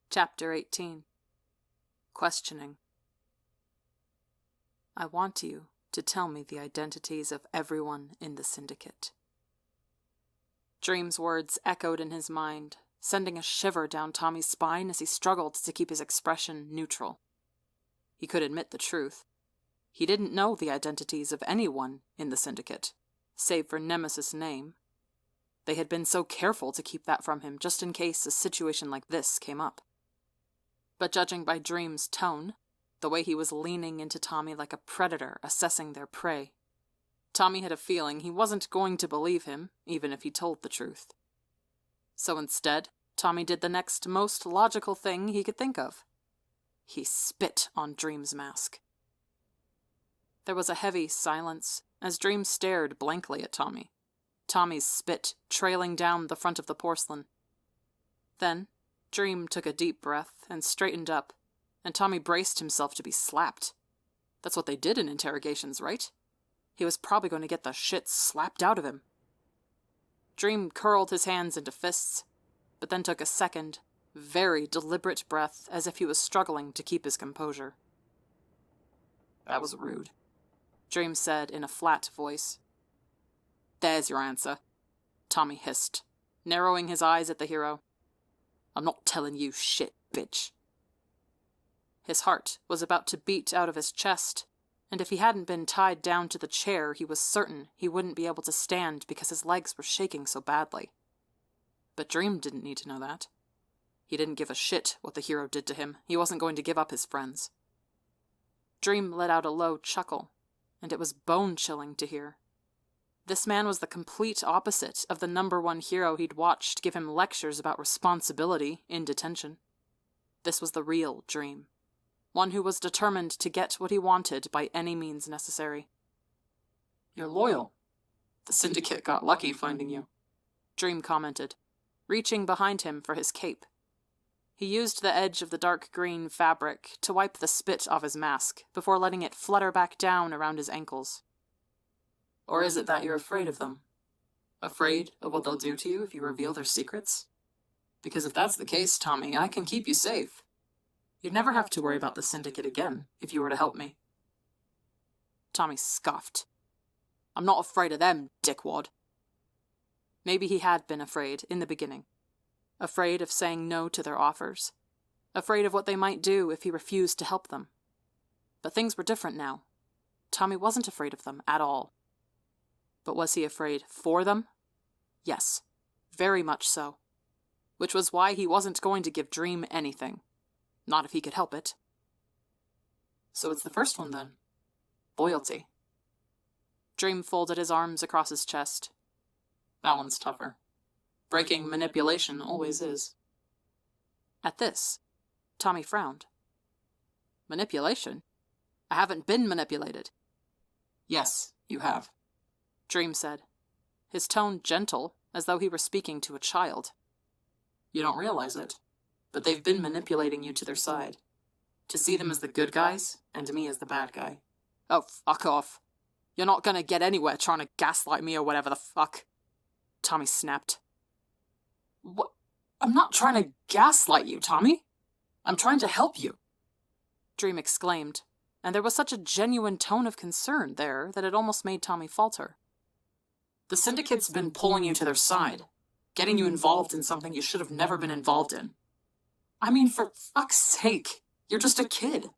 Chapter 18. Questioning. I want you to tell me the identities of everyone in the syndicate. Dream's words echoed in his mind, sending a shiver down Tommy's spine as he struggled to keep his expression neutral. He could admit the truth. He didn't know the identities of anyone in the syndicate, save for Nemesis's name. They had been so careful to keep that from him just in case a situation like this came up. But judging by Dream's tone, the way he was leaning into Tommy like a predator assessing their prey, Tommy had a feeling he wasn't going to believe him, even if he told the truth. So instead, Tommy did the next most logical thing he could think of. He spit on Dream's mask. There was a heavy silence as Dream stared blankly at Tommy, Tommy's spit trailing down the front of the porcelain. Then, Dream took a deep breath and straightened up, and Tommy braced himself to be slapped. That's what they did in interrogations, right? He was probably going to get the shit slapped out of him. Dream curled his hands into fists, but then took a second, very deliberate breath as if he was struggling to keep his composure. That was rude, Dream said in a flat voice. There's your answer, Tommy hissed, narrowing his eyes at the hero. I'm not telling you shit, bitch. His heart was about to beat out of his chest, and if he hadn't been tied down to the chair, he was certain he wouldn't be able to stand because his legs were shaking so badly. But Dream didn't need to know that. He didn't give a shit what the hero did to him. He wasn't going to give up his friends. Dream let out a low chuckle, and it was bone-chilling to hear. This man was the complete opposite of the #1 hero he'd watched give him lectures about responsibility in detention. This was the real Dream, one who was determined to get what he wanted by any means necessary. You're loyal. The syndicate got lucky finding you, Dream commented, reaching behind him for his cape. He used the edge of the dark green fabric to wipe the spit off his mask before letting it flutter back down around his ankles. Or is it that you're afraid of them? Afraid of what they'll do to you if you reveal their secrets? Because if that's the case, Tommy, I can keep you safe. You'd never have to worry about the syndicate again if you were to help me. Tommy scoffed. I'm not afraid of them, dickwad. Maybe he had been afraid in the beginning. Afraid of saying no to their offers. Afraid of what they might do if he refused to help them. But things were different now. Tommy wasn't afraid of them at all. But was he afraid for them? Yes, very much so. Which was why he wasn't going to give Dream anything. Not if he could help it. So it's the first one then. Loyalty. Dream folded his arms across his chest. That one's tougher. Breaking manipulation always is. At this, Tommy frowned. Manipulation? I haven't been manipulated. Yes, you have, Dream said, his tone gentle, as though he were speaking to a child. You don't realize it, but they've been manipulating you to their side. To see them as the good guys, and me as the bad guy. Oh, fuck off. You're not gonna get anywhere trying to gaslight me or whatever the fuck. Tommy snapped. What? I'm not trying to gaslight you, Tommy. I'm trying to help you, Dream exclaimed, and there was such a genuine tone of concern there that it almost made Tommy falter. The syndicate's been pulling you to their side, getting you involved in something you should have never been involved in. I mean, for fuck's sake, you're just a kid.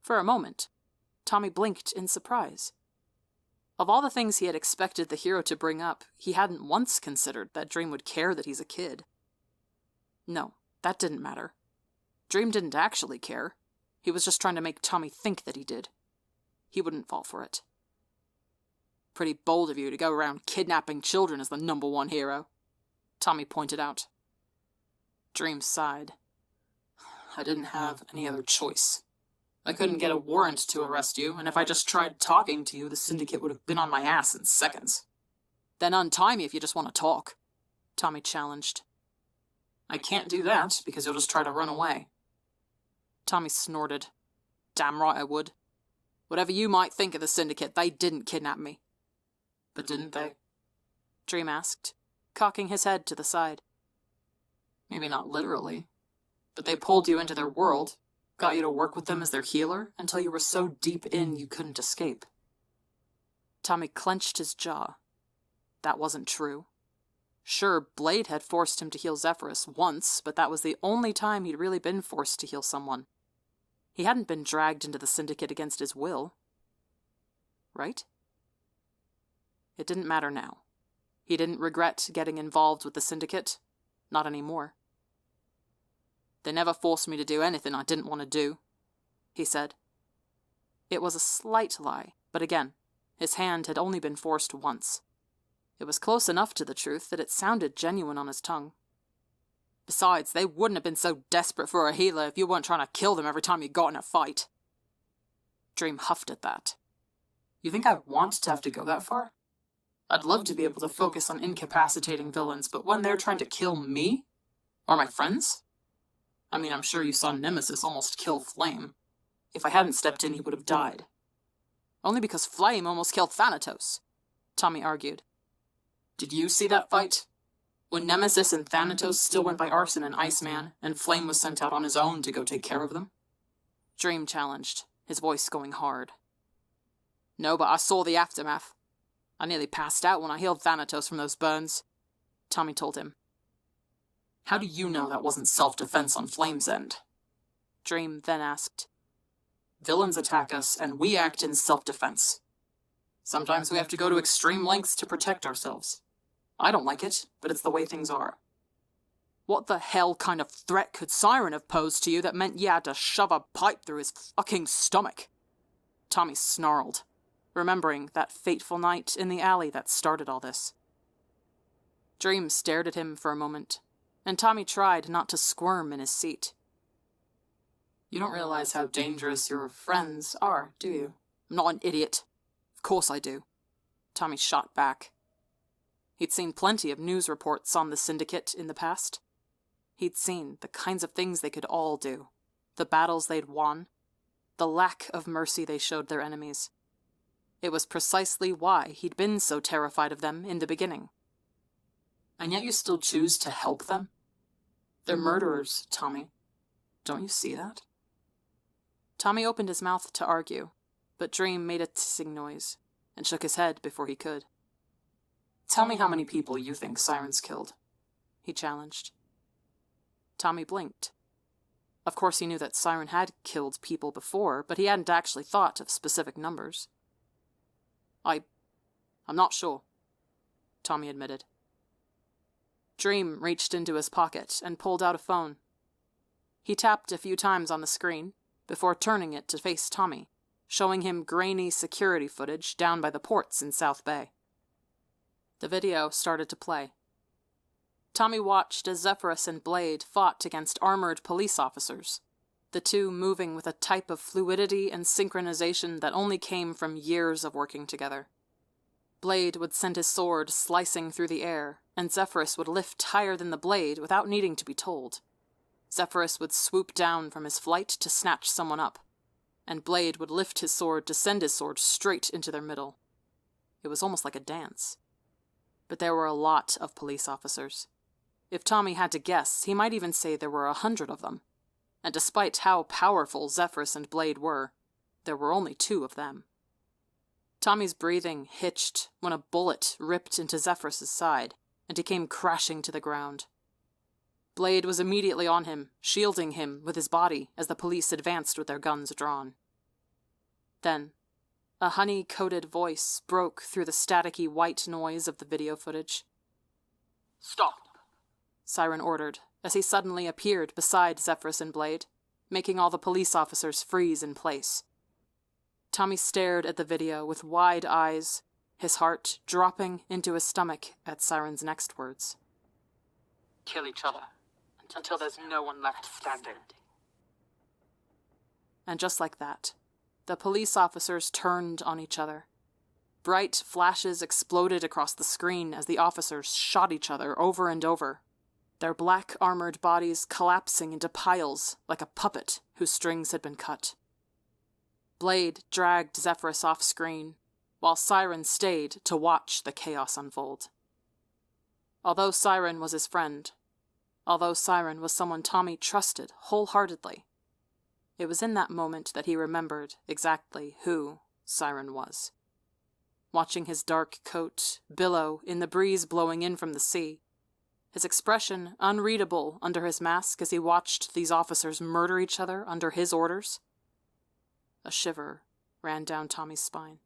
For a moment, Tommy blinked in surprise. Of all the things he had expected the hero to bring up, he hadn't once considered that Dream would care that he's a kid. No, that didn't matter. Dream didn't actually care. He was just trying to make Tommy think that he did. He wouldn't fall for it. Pretty bold of you to go around kidnapping children as the #1 hero, Tommy pointed out. Dream sighed. I didn't have any other choice. I couldn't get a warrant to arrest you, and if I just tried talking to you, the syndicate would have been on my ass in seconds. Then untie me if you just want to talk, Tommy challenged. I can't do that, because you'll just try to run away. Tommy snorted. Damn right I would. Whatever you might think of the syndicate, they didn't kidnap me. But didn't they? Dream asked, cocking his head to the side. Maybe not literally, But they pulled you into their world, got you to work with them as their healer, until you were so deep in you couldn't escape. Tommy clenched his jaw. That wasn't true. Sure, Blade had forced him to heal Zephyrus once, but that was the only time he'd really been forced to heal someone. He hadn't been dragged into the Syndicate against his will. Right? It didn't matter now. He didn't regret getting involved with the Syndicate. Not anymore. "They never forced me to do anything I didn't want to do," he said. It was a slight lie, but again, his hand had only been forced once. It was close enough to the truth that it sounded genuine on his tongue. "Besides, they wouldn't have been so desperate for a healer if you weren't trying to kill them every time you got in a fight." Dream huffed at that. You think I want to have to go that far? I'd love to be able to focus on incapacitating villains, but when they're trying to kill me? Or my friends? I mean, I'm sure you saw Nemesis almost kill Flame. If I hadn't stepped in, he would have died. Only because Flame almost killed Thanatos, Tommy argued. Did you see that fight? When Nemesis and Thanatos still went by Arson and Iceman, and Flame was sent out on his own to go take care of them? Dream challenged, his voice going hard. "No, but I saw the aftermath. I nearly passed out when I healed Thanatos from those burns," Tommy told him. "How do you know that wasn't self-defense on Flame's end?" Dream then asked. "Villains attack us, and we act in self-defense. Sometimes we have to go to extreme lengths to protect ourselves. I don't like it, but it's the way things are." "What the hell kind of threat could Siren have posed to you that meant you had to shove a pipe through his fucking stomach?" Tommy snarled, remembering that fateful night in the alley that started all this. Dream stared at him for a moment, and Tommy tried not to squirm in his seat. "You don't realize how dangerous your friends are, do you?" "I'm not an idiot. Of course I do," Tommy shot back. He'd seen plenty of news reports on the Syndicate in the past. He'd seen the kinds of things they could all do, the battles they'd won, the lack of mercy they showed their enemies. It was precisely why he'd been so terrified of them in the beginning. "And yet you still choose to help them? They're murderers, Tommy. Don't you see that?" Tommy opened his mouth to argue, but Dream made a tissing noise and shook his head before he could. "Tell me how many people you think Siren's killed," he challenged. Tommy blinked. Of course he knew that Siren had killed people before, but he hadn't actually thought of specific numbers. I'm not sure," Tommy admitted. Dream reached into his pocket and pulled out a phone. He tapped a few times on the screen before turning it to face Tommy, showing him grainy security footage down by the ports in South Bay. The video started to play. Tommy watched as Zephyrus and Blade fought against armored police officers, the two moving with a type of fluidity and synchronization that only came from years of working together. Blade would send his sword slicing through the air, and Zephyrus would lift higher than the blade without needing to be told. Zephyrus would swoop down from his flight to snatch someone up, and Blade would lift his sword to send his sword straight into their middle. It was almost like a dance. But there were a lot of police officers. If Tommy had to guess, he might even say there were 100 of them. And despite how powerful Zephyrus and Blade were, there were only 2 of them. Tommy's breathing hitched when a bullet ripped into Zephyrus's side, and he came crashing to the ground. Blade was immediately on him, shielding him with his body as the police advanced with their guns drawn. Then, a honey-coated voice broke through the staticky white noise of the video footage. "Stop," Siren ordered, as he suddenly appeared beside Zephyrus and Blade, making all the police officers freeze in place. Tommy stared at the video with wide eyes, his heart dropping into his stomach at Siren's next words. "Kill each other, until there's no one left standing." And just like that, the police officers turned on each other. Bright flashes exploded across the screen as the officers shot each other over and over, their black armored bodies collapsing into piles like a puppet whose strings had been cut. Blade dragged Zephyrus off screen, while Siren stayed to watch the chaos unfold. Although Siren was his friend, although Siren was someone Tommy trusted wholeheartedly. It was in that moment that he remembered exactly who Siren was. Watching his dark coat billow in the breeze blowing in from the sea, his expression unreadable under his mask as he watched these officers murder each other under his orders, a shiver ran down Tommy's spine.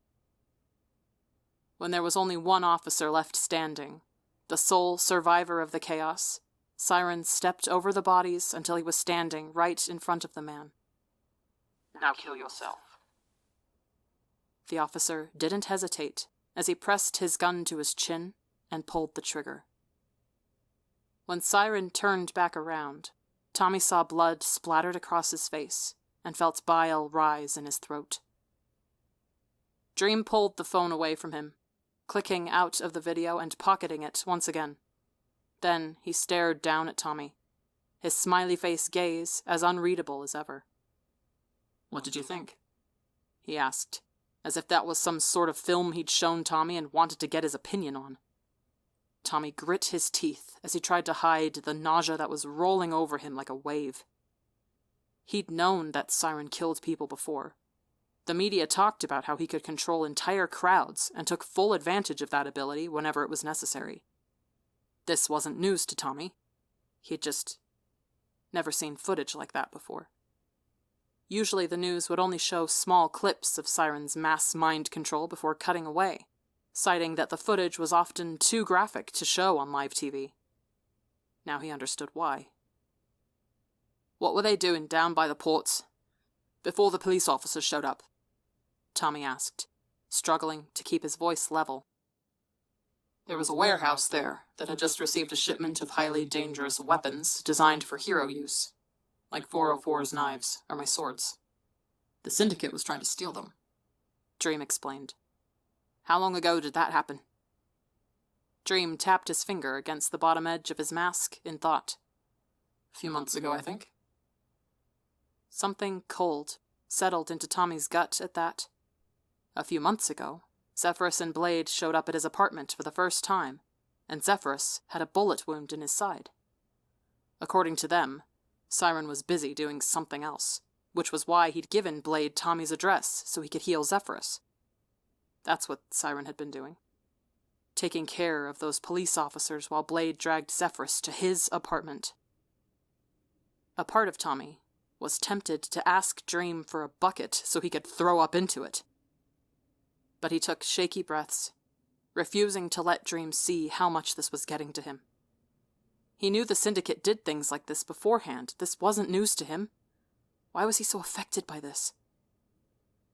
When there was only one officer left standing, the sole survivor of the chaos, Siren stepped over the bodies until he was standing right in front of the man. "Now kill yourself." The officer didn't hesitate as he pressed his gun to his chin and pulled the trigger. When Siren turned back around, Tommy saw blood splattered across his face and felt bile rise in his throat. Dream pulled the phone away from him, clicking out of the video and pocketing it once again. Then he stared down at Tommy, his smiley face gaze as unreadable as ever. "What did you think?" he asked, as if that was some sort of film he'd shown Tommy and wanted to get his opinion on. Tommy grit his teeth as he tried to hide the nausea that was rolling over him like a wave. He'd known that Siren killed people before. The media talked about how he could control entire crowds and took full advantage of that ability whenever it was necessary. This wasn't news to Tommy. He'd just never seen footage like that before. Usually the news would only show small clips of Siren's mass mind control before cutting away, citing that the footage was often too graphic to show on live TV. Now he understood why. "What were they doing down by the ports before the police officers showed up?" Tommy asked, struggling to keep his voice level. "There was a warehouse there that had just received a shipment of highly dangerous weapons designed for hero use, like 404's knives or my swords. The Syndicate was trying to steal them," Dream explained. "How long ago did that happen?" Dream tapped his finger against the bottom edge of his mask in thought. "A few months ago, I think." Something cold settled into Tommy's gut at that. A few months ago, Zephyrus and Blade showed up at his apartment for the first time, and Zephyrus had a bullet wound in his side. According to them, Siren was busy doing something else, which was why he'd given Blade Tommy's address so he could heal Zephyrus. That's what Siren had been doing. Taking care of those police officers while Blade dragged Zephyrus to his apartment. A part of Tommy was tempted to ask Dream for a bucket so he could throw up into it. But he took shaky breaths, refusing to let Dream see how much this was getting to him. He knew the Syndicate did things like this beforehand. This wasn't news to him. Why was he so affected by this?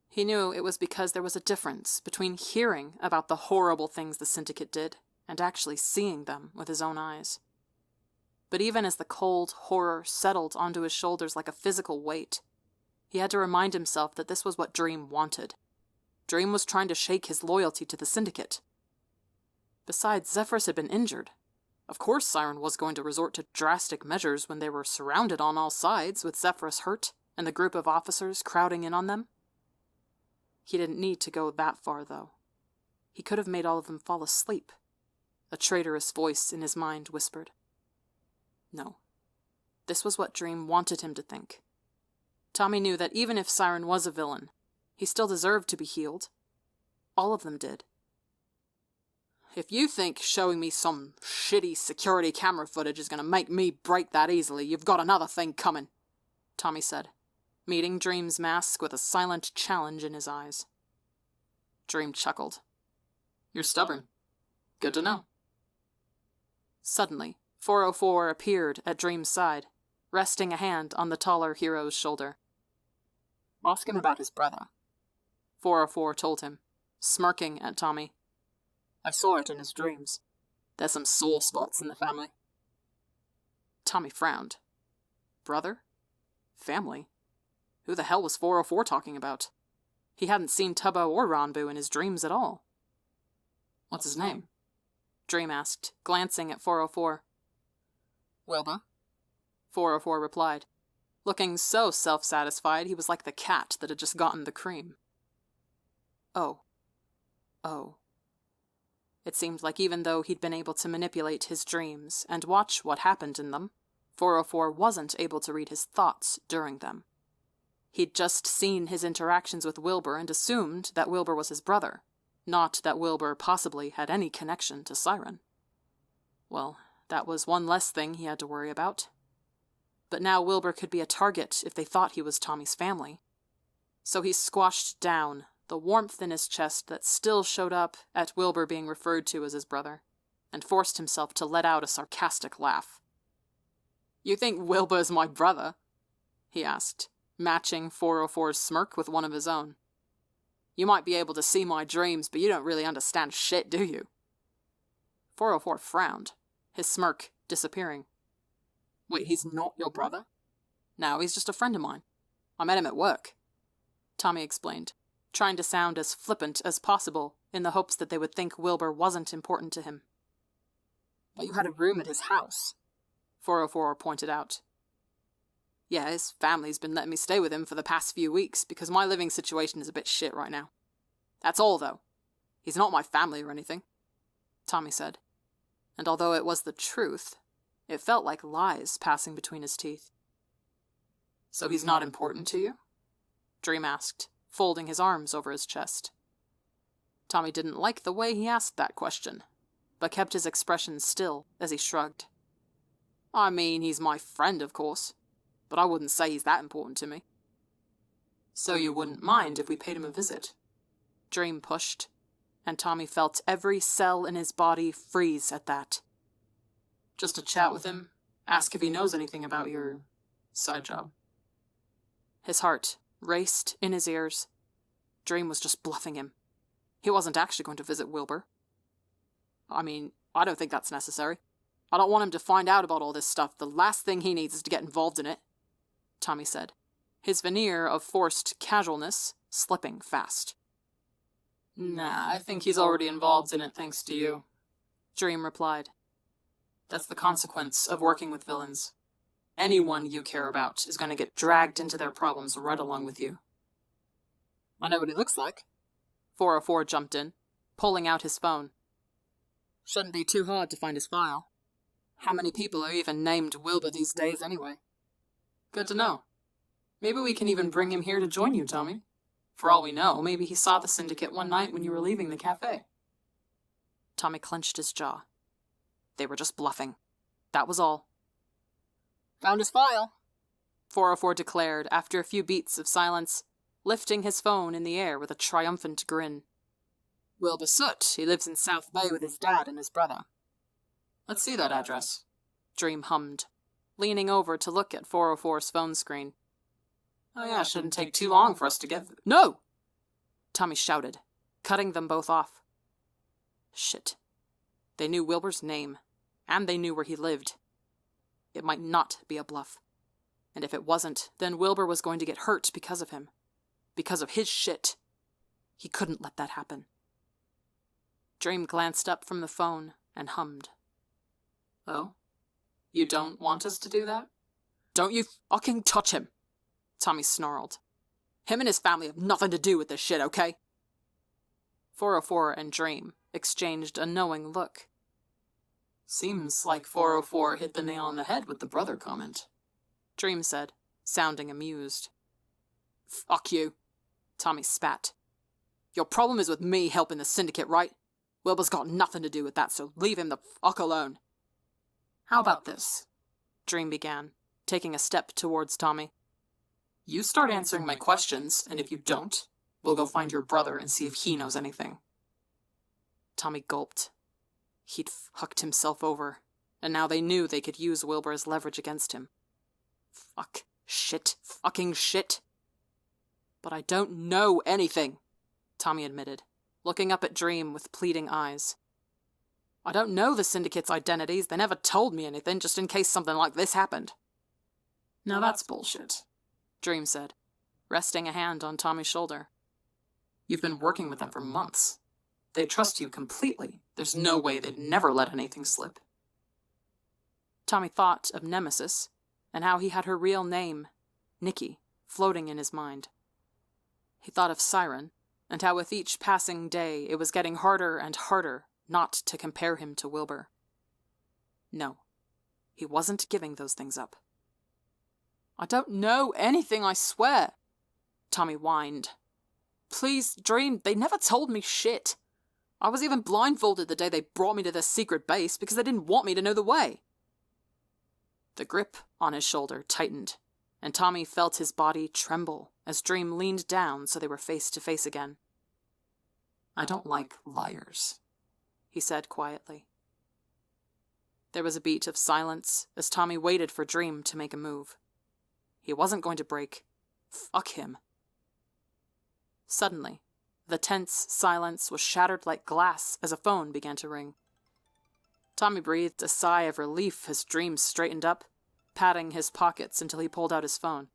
He knew it was because there was a difference between hearing about the horrible things the Syndicate did and actually seeing them with his own eyes. But even as the cold horror settled onto his shoulders like a physical weight, he had to remind himself that this was what Dream wanted. Dream was trying to shake his loyalty to the Syndicate. Besides, Zephyrus had been injured. Of course Siren was going to resort to drastic measures when they were surrounded on all sides with Zephyrus hurt and the group of officers crowding in on them. He didn't need to go that far, though. He could have made all of them fall asleep. A traitorous voice in his mind whispered. No. This was what Dream wanted him to think. Tommy knew that even if Siren was a villain, he still deserved to be healed. All of them did. "If you think showing me some shitty security camera footage is going to make me break that easily, you've got another thing coming," Tommy said, meeting Dream's mask with a silent challenge in his eyes. Dream chuckled. "You're stubborn. Good to know." Suddenly, 404 appeared at Dream's side, resting a hand on the taller hero's shoulder. "Ask him about his brother," 404 told him, smirking at Tommy. "I saw it in his dreams. There's some sore spots in the family." Tommy frowned. Brother? Family? Who the hell was 404 talking about? He hadn't seen Tubbo or Ranbu in his dreams at all. "What's his name?" Dream asked, glancing at 404. "Wilbur," 404 replied, looking so self-satisfied he was like the cat that had just gotten the cream. Oh. It seemed like even though he'd been able to manipulate his dreams and watch what happened in them, 404 wasn't able to read his thoughts during them. He'd just seen his interactions with Wilbur and assumed that Wilbur was his brother, not that Wilbur possibly had any connection to Siren. Well, that was one less thing he had to worry about. But now Wilbur could be a target if they thought he was Tommy's family. So he squashed down, the warmth in his chest that still showed up at Wilbur being referred to as his brother, and forced himself to let out a sarcastic laugh. "You think Wilbur's my brother?" he asked, matching 404's smirk with one of his own. "You might be able to see my dreams, but you don't really understand shit, do you?" 404 frowned, his smirk disappearing. "Wait, he's not your brother?" "No, he's just a friend of mine. I met him at work," Tommy explained, trying to sound as flippant as possible in the hopes that they would think Wilbur wasn't important to him. "But you had a room at his house," 404 pointed out. "Yeah, his family's been letting me stay with him for the past few weeks because my living situation is a bit shit right now. That's all, though. He's not my family or anything," Tommy said. And although it was the truth, it felt like lies passing between his teeth. "So he's not important to you?" Dream asked, folding his arms over his chest. Tommy didn't like the way he asked that question, but kept his expression still as he shrugged. "I mean, he's my friend, of course, but I wouldn't say he's that important to me." "So you wouldn't mind if we paid him a visit?" Dream pushed, and Tommy felt every cell in his body freeze at that. "Just to chat with him, ask if he knows anything about your side job." His heart raced in his ears. Dream was just bluffing him. He wasn't actually going to visit Wilbur. "I mean, I don't think that's necessary. I don't want him to find out about all this stuff. The last thing he needs is to get involved in it," Tommy said, his veneer of forced casualness slipping fast. "Nah, I think he's already involved in it thanks to you," Dream replied. "That's the consequence of working with villains. Anyone you care about is going to get dragged into their problems right along with you." "I know what he looks like," 404 jumped in, pulling out his phone. "Shouldn't be too hard to find his file. How many people are even named Wilbur these days anyway?" "Good to know. Maybe we can even bring him here to join you, Tommy. For all we know, maybe he saw the syndicate one night when you were leaving the cafe." Tommy clenched his jaw. They were just bluffing. That was all. "Found his file," 404 declared after a few beats of silence, lifting his phone in the air with a triumphant grin. "Wilbur Soot. He lives in South Bay with his dad and his brother." "Let's see that address," Dream hummed, leaning over to look at 404's phone screen. "Oh yeah, shouldn't take too long for us to get..." "No!" Tommy shouted, cutting them both off. Shit. They knew Wilbur's name, and they knew where he lived. It might not be a bluff. And if it wasn't, then Wilbur was going to get hurt because of him. Because of his shit. He couldn't let that happen. Dream glanced up from the phone and hummed. "Oh? You don't want us to do that?" "Don't you fucking touch him!" Tommy snarled. "Him and his family have nothing to do with this shit, okay?" 404 and Dream exchanged a knowing look. "Seems like 404 hit the nail on the head with the brother comment," Dream said, sounding amused. "Fuck you," Tommy spat. "Your problem is with me helping the syndicate, right? Wilbur's got nothing to do with that, so leave him the fuck alone." "How about this?" Dream began, taking a step towards Tommy. "You start answering my questions, and if you don't, we'll go find your brother and see if he knows anything." Tommy gulped. He'd fucked himself over, and now they knew they could use Wilbur as leverage against him. Fuck. Shit. Fucking shit. "But I don't know anything," Tommy admitted, looking up at Dream with pleading eyes. "I don't know the syndicate's identities. They never told me anything, just in case something like this happened." "Now that's bullshit," Dream said, resting a hand on Tommy's shoulder. "You've been working with them for months. They trust you completely. There's no way they'd never let anything slip." Tommy thought of Nemesis, and how he had her real name, Nikki, floating in his mind. He thought of Siren, and how with each passing day it was getting harder and harder not to compare him to Wilbur. No. He wasn't giving those things up. I don't know anything, I swear, Tommy whined. Please, Dream, they never told me shit. I was even blindfolded the day they brought me to their secret base because they didn't want me to know the way. The grip on his shoulder tightened, and Tommy felt his body tremble as Dream leaned down so they were face to face again. I don't like liars, he said quietly. There was a beat of silence as Tommy waited for Dream to make a move. He wasn't going to break. Fuck him. Suddenly, the tense silence was shattered like glass as a phone began to ring. Tommy breathed a sigh of relief as Dream straightened up, patting his pockets until he pulled out his phone.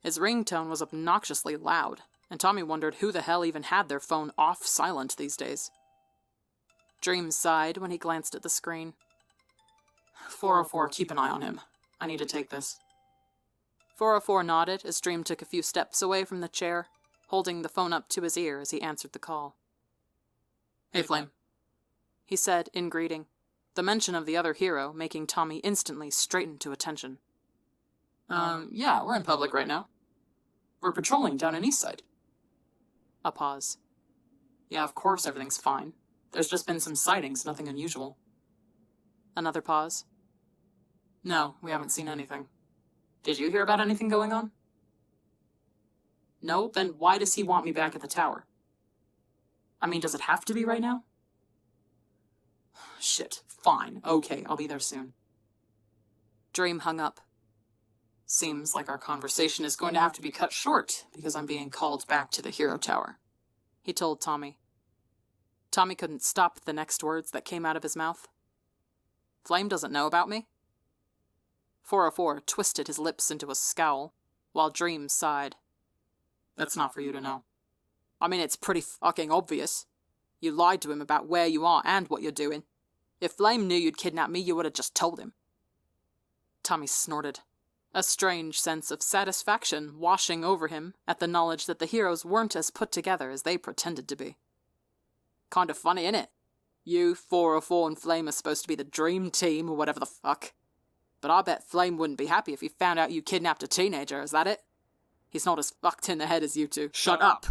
His ringtone was obnoxiously loud, and Tommy wondered who the hell even had their phone off silent these days. Dream sighed when he glanced at the screen. 404, keep an eye on him. I need to take this. 404 nodded as Dream took a few steps away from the chair, holding the phone up to his ear as he answered the call. Hey, Flame, he said in greeting, the mention of the other hero making Tommy instantly straighten to attention. Yeah, we're in public right now. We're patrolling down in Eastside. A pause. Yeah, of course everything's fine. There's just been some sightings, nothing unusual. Another pause. No, we haven't seen anything. Did you hear about anything going on? No, then why does he want me back at the tower? I mean, does it have to be right now? Shit, fine, okay, I'll be there soon. Dream hung up. Seems like our conversation is going to have to be cut short because I'm being called back to the hero tower, he told Tommy. Tommy couldn't stop the next words that came out of his mouth. Flame doesn't know about me? 404 twisted his lips into a scowl, while Dream sighed. That's not for you to know. I mean, it's pretty fucking obvious. You lied to him about where you are and what you're doing. If Flame knew you'd kidnap me, you would have just told him. Tommy snorted, a strange sense of satisfaction washing over him at the knowledge that the heroes weren't as put together as they pretended to be. Kind of funny, innit? You, 404, and Flame are supposed to be the dream team or whatever the fuck. But I bet Flame wouldn't be happy if he found out you kidnapped a teenager, is that it? He's not as fucked in the head as you two. Shut up!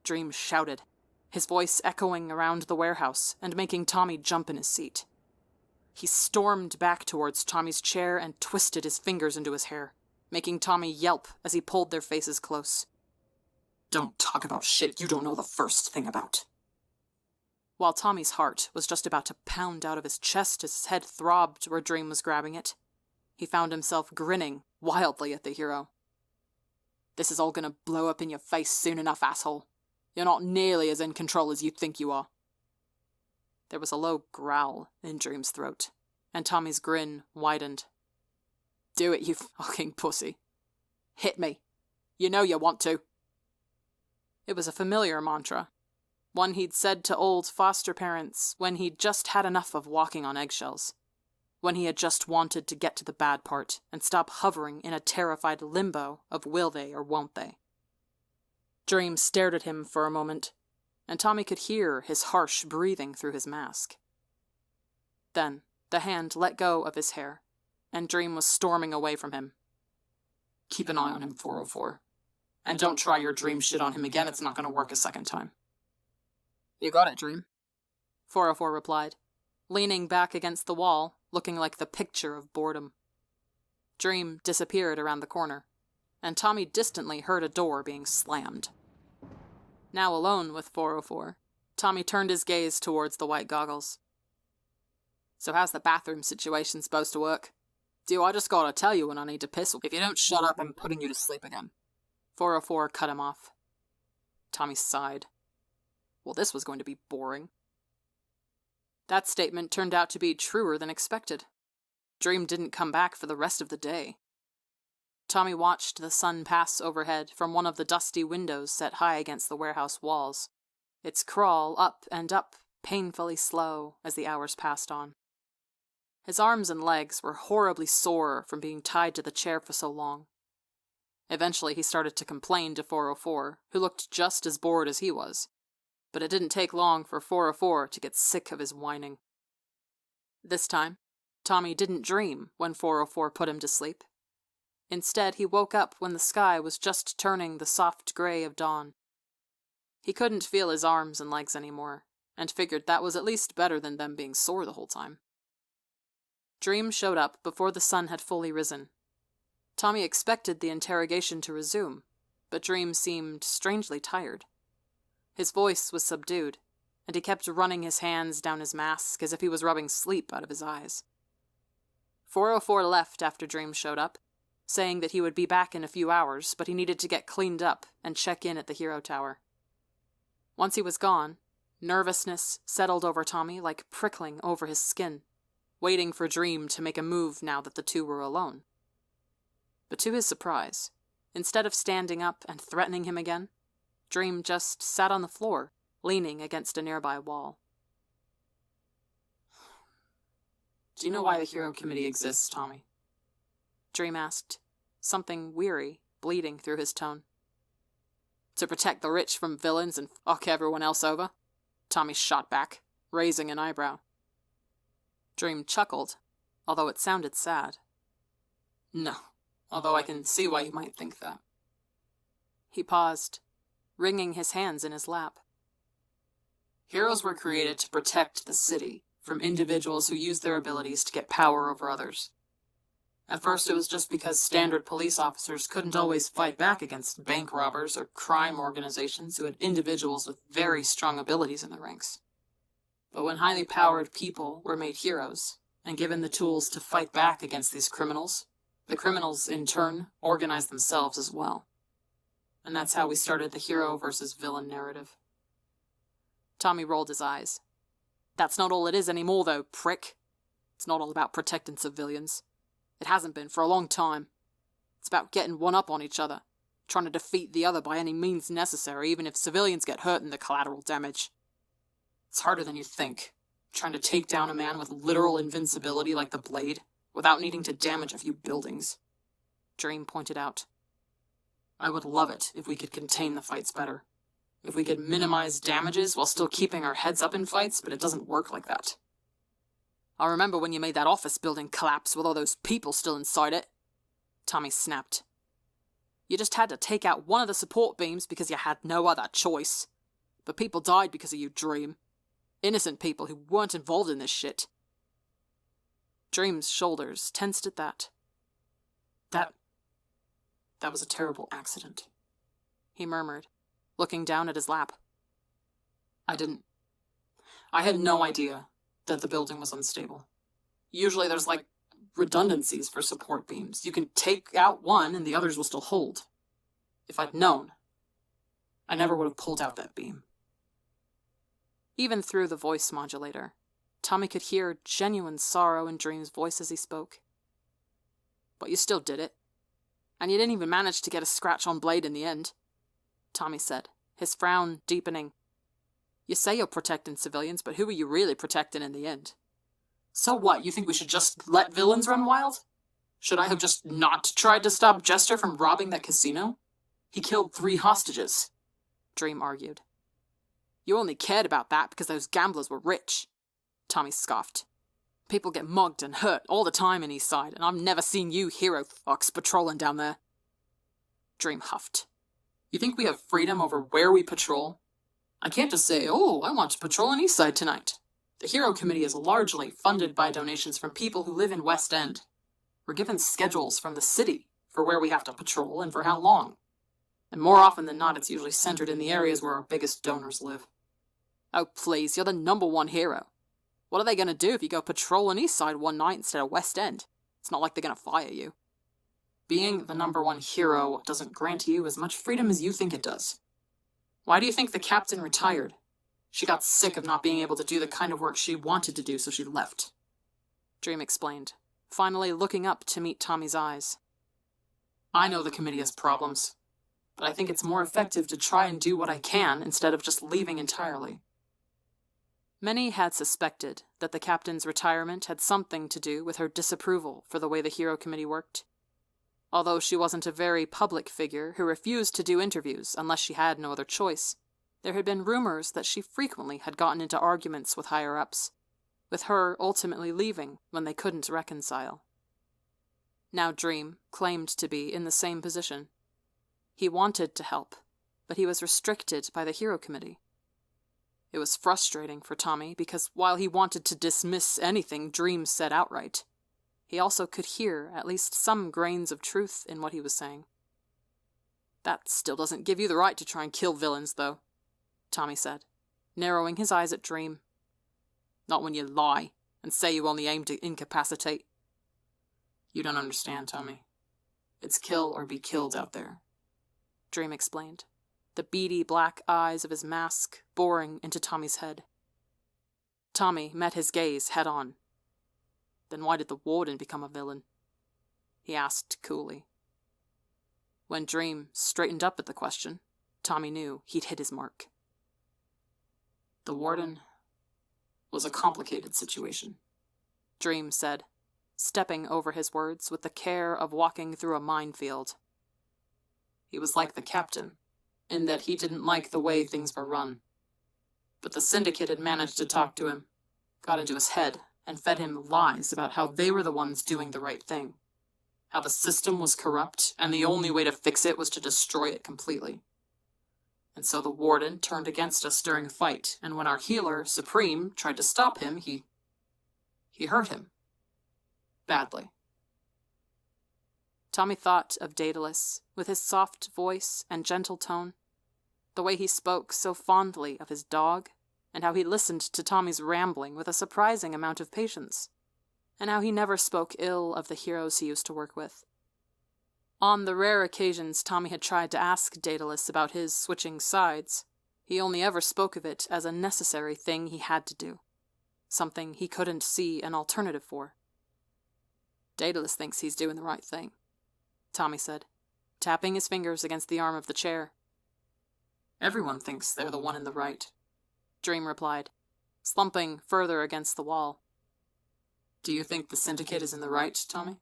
Dream shouted, his voice echoing around the warehouse and making Tommy jump in his seat. He stormed back towards Tommy's chair and twisted his fingers into his hair, making Tommy yelp as he pulled their faces close. Don't talk about shit you don't know the first thing about. While Tommy's heart was just about to pound out of his chest as his head throbbed where Dream was grabbing it, he found himself grinning wildly at the hero. This is all gonna blow up in your face soon enough, asshole. You're not nearly as in control as you think you are. There was a low growl in Dream's throat, and Tommy's grin widened. Do it, you fucking pussy. Hit me. You know you want to. It was a familiar mantra, one he'd said to old foster parents when he'd just had enough of walking on eggshells, when he had just wanted to get to the bad part and stop hovering in a terrified limbo of will they or won't they. Dream stared at him for a moment, and Tommy could hear his harsh breathing through his mask. Then the hand let go of his hair, and Dream was storming away from him. Keep an eye on him, 404. And don't try your dream shit on him again, it's not going to work a second time. You got it, Dream, 404 replied, leaning back against the wall, looking like the picture of boredom. Dream disappeared around the corner, and Tommy distantly heard a door being slammed. Now alone with 404, Tommy turned his gaze towards the white goggles. So how's the bathroom situation supposed to work? Do I just gotta tell you when I need to piss? If you don't shut up, I'm putting you to sleep again. 404 cut him off. Tommy sighed. Well, this was going to be boring. That statement turned out to be truer than expected. Dream didn't come back for the rest of the day. Tommy watched the sun pass overhead from one of the dusty windows set high against the warehouse walls, its crawl up and up, painfully slow as the hours passed on. His arms and legs were horribly sore from being tied to the chair for so long. Eventually he started to complain to 404, who looked just as bored as he was, but it didn't take long for 404 to get sick of his whining. This time, Tommy didn't dream when 404 put him to sleep. Instead, he woke up when the sky was just turning the soft gray of dawn. He couldn't feel his arms and legs anymore, and figured that was at least better than them being sore the whole time. Dream showed up before the sun had fully risen. Tommy expected the interrogation to resume, but Dream seemed strangely tired. His voice was subdued, and he kept running his hands down his mask as if he was rubbing sleep out of his eyes. 404 left after Dream showed up, saying that he would be back in a few hours, but he needed to get cleaned up and check in at the Hero Tower. Once he was gone, nervousness settled over Tommy like prickling over his skin, waiting for Dream to make a move now that the two were alone. But to his surprise, instead of standing up and threatening him again, Dream just sat on the floor, leaning against a nearby wall. Do you know why the Hero Committee exists, Tommy? Dream asked, something weary bleeding through his tone. To protect the rich from villains and fuck everyone else over? Tommy shot back, raising an eyebrow. Dream chuckled, although it sounded sad. No, although I can see why you might think that. He paused, wringing his hands in his lap. Heroes were created to protect the city from individuals who use their abilities to get power over others. At first it was just because standard police officers couldn't always fight back against bank robbers or crime organizations who had individuals with very strong abilities in the ranks. But when highly powered people were made heroes and given the tools to fight back against these criminals, the criminals in turn organized themselves as well. And that's how we started the hero versus villain narrative. Tommy rolled his eyes. That's not all it is anymore, though, prick. It's not all about protecting civilians. It hasn't been for a long time. It's about getting one up on each other, trying to defeat the other by any means necessary, even if civilians get hurt in the collateral damage. It's harder than you think, trying to take down a man with literal invincibility like the Blade, without needing to damage a few buildings. Dream pointed out. I would love it if we could contain the fights better. If we could minimize damages while still keeping our heads up in fights, but it doesn't work like that. I remember when you made that office building collapse with all those people still inside it. Tommy snapped. You just had to take out one of the support beams because you had no other choice. But people died because of you, Dream. Innocent people who weren't involved in this shit. Dream's shoulders tensed at that. That was a terrible accident, he murmured, looking down at his lap. I had no idea that the building was unstable. Usually there's redundancies for support beams. You can take out one and the others will still hold. If I'd known, I never would have pulled out that beam. Even through the voice modulator, Tommy could hear genuine sorrow in Dream's voice as he spoke. But you still did it. And you didn't even manage to get a scratch on Blade in the end, Tommy said, his frown deepening. You say you're protecting civilians, but who are you really protecting in the end? So what, you think we should just let villains run wild? Should I have just not tried to stop Jester from robbing that casino? He killed 3 hostages, Dream argued. You only cared about that because those gamblers were rich, Tommy scoffed. People get mugged and hurt all the time in Eastside, and I've never seen you hero fucks patrolling down there. Dream huffed. You think we have freedom over where we patrol? I can't just say, oh, I want to patrol in Eastside tonight. The Hero Committee is largely funded by donations from people who live in West End. We're given schedules from the city for where we have to patrol and for how long. And more often than not, it's usually centered in the areas where our biggest donors live. Oh, please, you're the #1 hero. What are they going to do if you go patrolling Eastside one night instead of West End? It's not like they're going to fire you. Being the #1 hero doesn't grant you as much freedom as you think it does. Why do you think the captain retired? She got sick of not being able to do the kind of work she wanted to do, so she left. Dream explained, finally looking up to meet Tommy's eyes. I know the committee has problems, but I think it's more effective to try and do what I can instead of just leaving entirely. Many had suspected that the captain's retirement had something to do with her disapproval for the way the Hero Committee worked. Although she wasn't a very public figure who refused to do interviews unless she had no other choice, there had been rumors that she frequently had gotten into arguments with higher-ups, with her ultimately leaving when they couldn't reconcile. Now Dream claimed to be in the same position. He wanted to help, but he was restricted by the Hero Committee. It was frustrating for Tommy because while he wanted to dismiss anything Dream said outright, he also could hear at least some grains of truth in what he was saying. "That still doesn't give you the right to try and kill villains, though," Tommy said, narrowing his eyes at Dream. "Not when you lie and say you only aim to incapacitate." "You don't understand, Tommy. It's kill or be killed out there," Dream explained, the beady black eyes of his mask boring into Tommy's head. Tommy met his gaze head-on. "Then why did the Warden become a villain?" he asked coolly. When Dream straightened up at the question, Tommy knew he'd hit his mark. "The Warden was a complicated situation," Dream said, stepping over his words with the care of walking through a minefield. "He was like the captain, in that he didn't like the way things were run. But the Syndicate had managed to talk to him, got into his head, and fed him lies about how they were the ones doing the right thing. How the system was corrupt, and the only way to fix it was to destroy it completely. And so the Warden turned against us during a fight, and when our healer, Supreme, tried to stop him, he hurt him. Badly." Tommy thought of Daedalus, with his soft voice and gentle tone, the way he spoke so fondly of his dog, and how he listened to Tommy's rambling with a surprising amount of patience, and how he never spoke ill of the heroes he used to work with. On the rare occasions Tommy had tried to ask Daedalus about his switching sides, he only ever spoke of it as a necessary thing he had to do, something he couldn't see an alternative for. "Daedalus thinks he's doing the right thing," Tommy said, tapping his fingers against the arm of the chair. "Everyone thinks they're the one in the right," Dream replied, slumping further against the wall. "Do you think the Syndicate is in the right, Tommy?"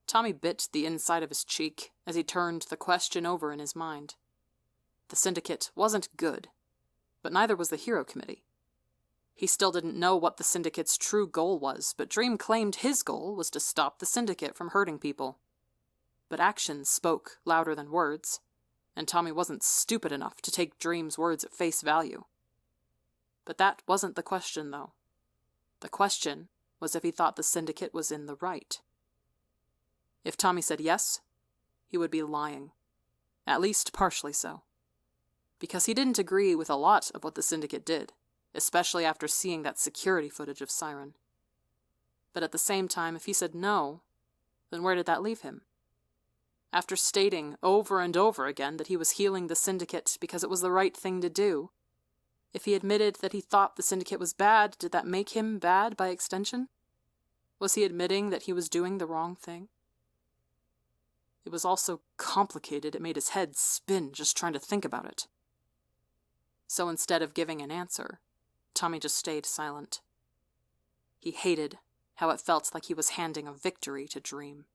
Tommy bit the inside of his cheek as he turned the question over in his mind. The Syndicate wasn't good, but neither was the Hero Committee. He still didn't know what the Syndicate's true goal was, but Dream claimed his goal was to stop the Syndicate from hurting people. But actions spoke louder than words, and Tommy wasn't stupid enough to take Dream's words at face value. But that wasn't the question, though. The question was if he thought the Syndicate was in the right. If Tommy said yes, he would be lying. At least partially so. Because he didn't agree with a lot of what the Syndicate did, especially after seeing that security footage of Siren. But at the same time, if he said no, then where did that leave him? After stating over and over again that he was healing the Syndicate because it was the right thing to do, if he admitted that he thought the Syndicate was bad, did that make him bad by extension? Was he admitting that he was doing the wrong thing? It was all so complicated it made his head spin just trying to think about it. So instead of giving an answer, Tommy just stayed silent. He hated how it felt like he was handing a victory to Dream.